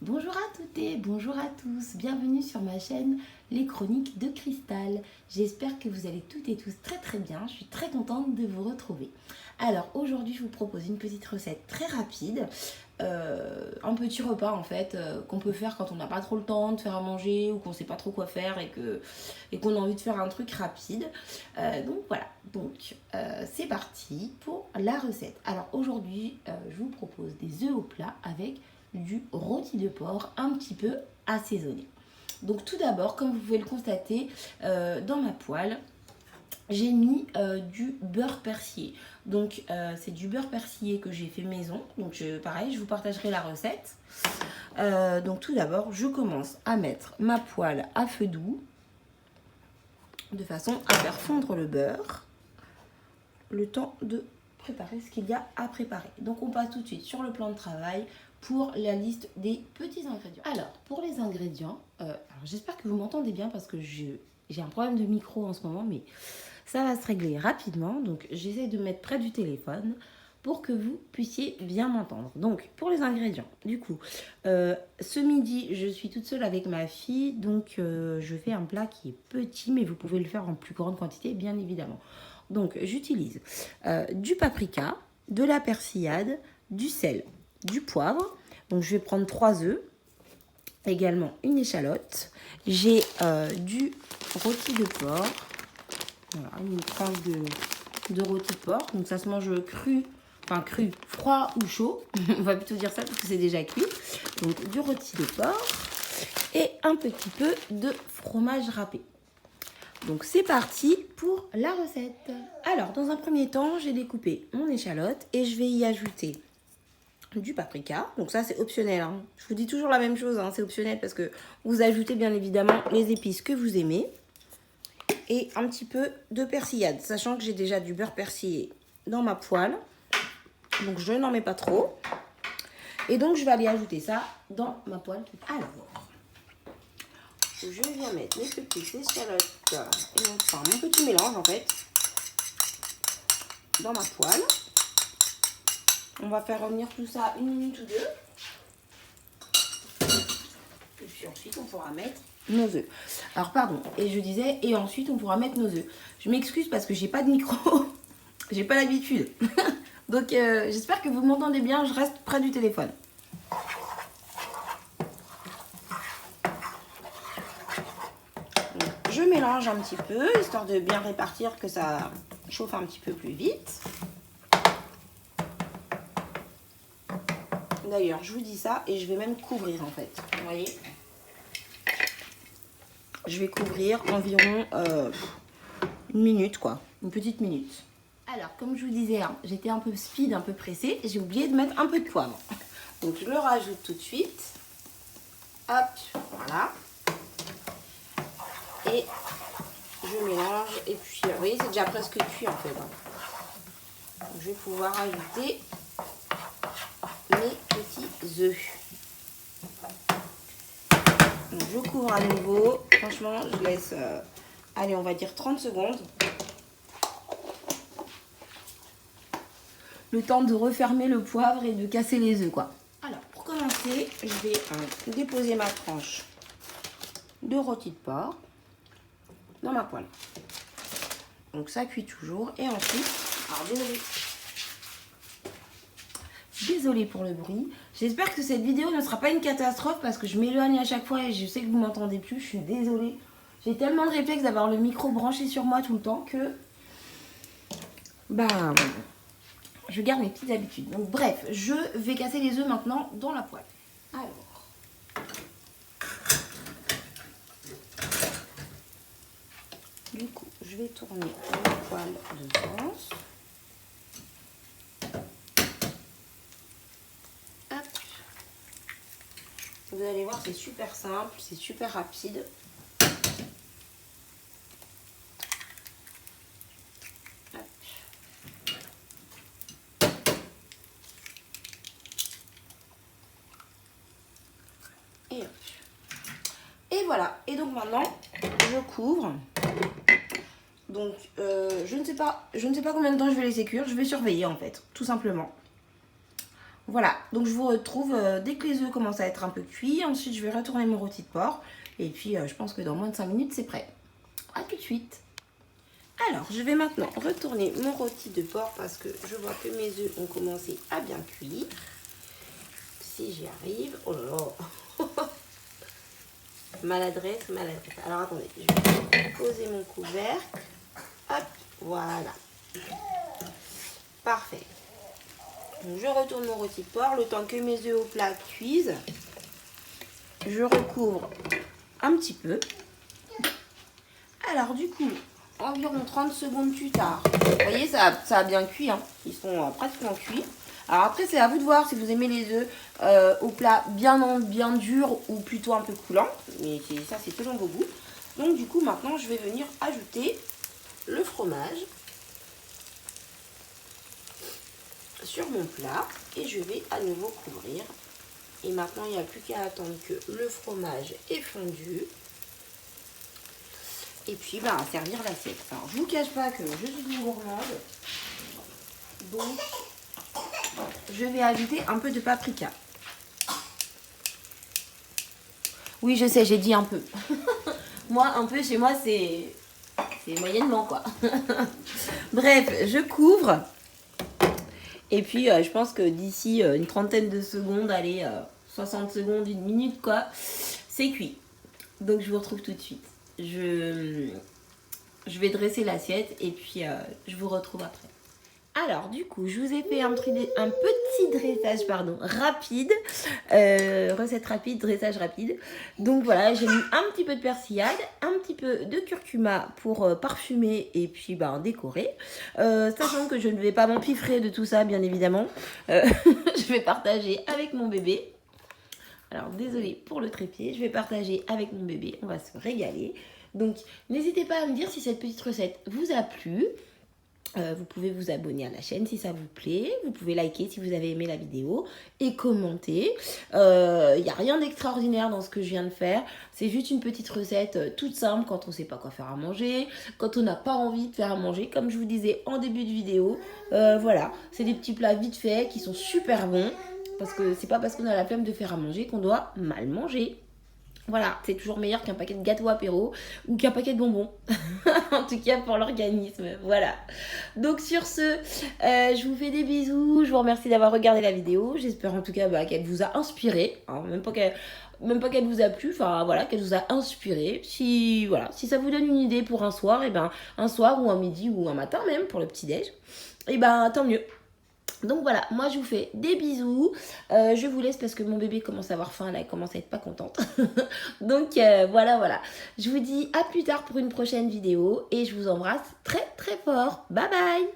Bonjour à toutes et bonjour à tous, bienvenue sur ma chaîne Les Chroniques de Cristal. J'espère que vous allez toutes et tous très bien, je suis très contente de vous retrouver. Alors aujourd'hui je vous propose une petite recette très rapide, un petit repas en fait qu'on peut faire quand on n'a pas trop le temps de faire à manger ou qu'on ne sait pas trop quoi faire et qu'on a envie de faire un truc rapide. Donc voilà, c'est parti pour la recette. Alors aujourd'hui je vous propose des œufs au plat avec du rôti de porc un petit peu assaisonné. Donc tout d'abord, comme vous pouvez le constater, dans ma poêle, j'ai mis du beurre persillé. Donc c'est du beurre persillé que j'ai fait maison. Donc pareil, je vous partagerai la recette. Donc tout d'abord, je commence à mettre ma poêle à feu doux de façon à faire fondre le beurre le temps de préparer ce qu'il y a à préparer. Donc on passe tout de suite sur le plan de travail pour la liste des petits ingrédients. Alors pour les ingrédients, j'espère que vous m'entendez bien parce que j'ai un problème de micro en ce moment, mais ça va se régler rapidement. Donc j'essaie de me mettre près du téléphone pour que vous puissiez bien m'entendre. Donc pour les ingrédients, du coup, ce midi je suis toute seule avec ma fille, donc je fais un plat qui est petit, mais vous pouvez le faire en plus grande quantité bien évidemment. Donc j'utilise du paprika, de la persillade, du sel, du poivre. Donc je vais prendre 3 œufs, également une échalote. J'ai du rôti de porc, voilà, une tranche de rôti de porc. Donc ça se mange cru, enfin cru, froid ou chaud. On va plutôt dire ça parce que c'est déjà cuit. Donc du rôti de porc et un petit peu de fromage râpé. Donc c'est parti pour la recette. Alors dans un premier temps, j'ai découpé mon échalote et je vais y ajouter du paprika. Donc ça c'est optionnel, hein. Je vous dis toujours la même chose, hein. C'est optionnel parce que vous ajoutez bien évidemment les épices que vous aimez. Et un petit peu de persillade, sachant que j'ai déjà du beurre persillé dans ma poêle. Donc je n'en mets pas trop. Et donc je vais aller ajouter ça dans ma poêle. Alors, je viens mettre mes petites échalotes et mon petit mélange en fait dans ma poêle. On va faire revenir tout ça 1 minute ou 2. Et puis ensuite on pourra mettre nos œufs. Alors pardon, et je disais, et ensuite on pourra mettre nos œufs. Je m'excuse parce que j'ai pas de micro, j'ai pas l'habitude. Donc j'espère que vous m'entendez bien, je reste près du téléphone. Donc, je mélange un petit peu, histoire de bien répartir, que ça chauffe un petit peu plus vite. D'ailleurs, je vous dis ça et je vais même couvrir en fait. Vous voyez ? Je vais couvrir environ 1 minute quoi, une petite minute. Alors, comme je vous disais, hein, j'étais un peu speed, un peu pressée. J'ai oublié de mettre un peu de poivre. Donc, je le rajoute tout de suite. Hop, voilà. Et je mélange. Et puis, vous voyez, c'est déjà presque cuit en fait. Donc, je vais pouvoir ajouter mes petits œufs. Donc, je couvre à nouveau. Franchement, je laisse, allez, on va dire 30 secondes. Le temps de refermer le poivre et de casser les œufs, quoi. Alors, pour commencer, je vais déposer ma tranche de rôti de porc dans ma poêle. Donc, ça cuit toujours. Et ensuite, alors désolée pour le bruit. J'espère que cette vidéo ne sera pas une catastrophe parce que je m'éloigne à chaque fois et je sais que vous ne m'entendez plus. Je suis désolée. J'ai tellement de réflexe d'avoir le micro branché sur moi tout le temps que... je garde mes petites habitudes. Donc bref, je vais casser les œufs maintenant dans la poêle. Alors. Du coup, je vais tourner la poêle de sens. Hop. Vous allez voir, c'est super simple, c'est super rapide. Et voilà, et donc maintenant je couvre. Donc je ne sais pas combien de temps je vais laisser cuire, je vais surveiller en fait, tout simplement. Voilà, donc je vous retrouve dès que les œufs commencent à être un peu cuits. Ensuite, je vais retourner mon rôti de porc. Et puis, je pense que dans moins de 5 minutes, c'est prêt. À tout de suite. Alors, je vais maintenant retourner mon rôti de porc parce que je vois que mes œufs ont commencé à bien cuire. Si j'y arrive... Oh là là. Maladresse, maladresse. Alors, attendez, je vais poser mon couvercle. Hop, voilà. Parfait. Donc, je retourne mon rôti de porc le temps que mes œufs au plat cuisent. Je recouvre un petit peu. Alors, du coup, environ 30 secondes plus tard, vous voyez, ça a bien cuit. Hein. Ils sont pratiquement cuits. Alors après, c'est à vous de voir si vous aimez les œufs au plat bien dur ou plutôt un peu coulant. Mais ça, c'est selon vos goûts. Donc, du coup, maintenant, je vais venir ajouter le fromage sur mon plat et je vais à nouveau couvrir. Et maintenant, il n'y a plus qu'à attendre que le fromage est fondu. Et puis, bah, servir l'assiette. Alors, je ne vous cache pas que je suis une gourmande. Donc, je vais ajouter un peu de paprika. Oui, je sais, j'ai dit un peu. Moi, un peu, chez moi, c'est moyennement, quoi. Bref, je couvre. Et puis, je pense que d'ici une trentaine de secondes, allez, 60 secondes, une minute, quoi, c'est cuit. Donc, je vous retrouve tout de suite. Je vais dresser l'assiette et puis je vous retrouve après. Alors, du coup, je vous ai fait un petit dressage rapide. Recette rapide, dressage rapide. Donc voilà, j'ai mis un petit peu de persillade, un petit peu de curcuma pour parfumer et puis décorer. Sachant que je ne vais pas m'empiffrer de tout ça, bien évidemment. Je vais partager avec mon bébé. Alors, désolée pour le trépied, je vais partager avec mon bébé. On va se régaler. Donc, n'hésitez pas à me dire si cette petite recette vous a plu. Vous pouvez vous abonner à la chaîne si ça vous plaît. Vous pouvez liker si vous avez aimé la vidéo et commenter. Il n'y a rien d'extraordinaire dans ce que je viens de faire. C'est juste une petite recette toute simple quand on ne sait pas quoi faire à manger, quand on n'a pas envie de faire à manger. Comme je vous disais en début de vidéo, voilà, c'est des petits plats vite faits qui sont super bons. Parce que c'est pas parce qu'on a la flemme de faire à manger qu'on doit mal manger. Voilà, c'est toujours meilleur qu'un paquet de gâteaux apéro ou qu'un paquet de bonbons. En tout cas pour l'organisme, voilà. Donc sur ce, je vous fais des bisous. Je vous remercie d'avoir regardé la vidéo. J'espère en tout cas qu'elle vous a inspiré. Hein, même pas qu'elle vous a plu, enfin voilà, qu'elle vous a inspiré. Si ça vous donne une idée pour un soir, un soir ou un midi ou un matin même pour le petit-déj, tant mieux. Donc voilà, moi je vous fais des bisous. Je vous laisse parce que mon bébé commence à avoir faim, là, elle commence à être pas contente. Donc voilà. Je vous dis à plus tard pour une prochaine vidéo et je vous embrasse très très fort. Bye bye.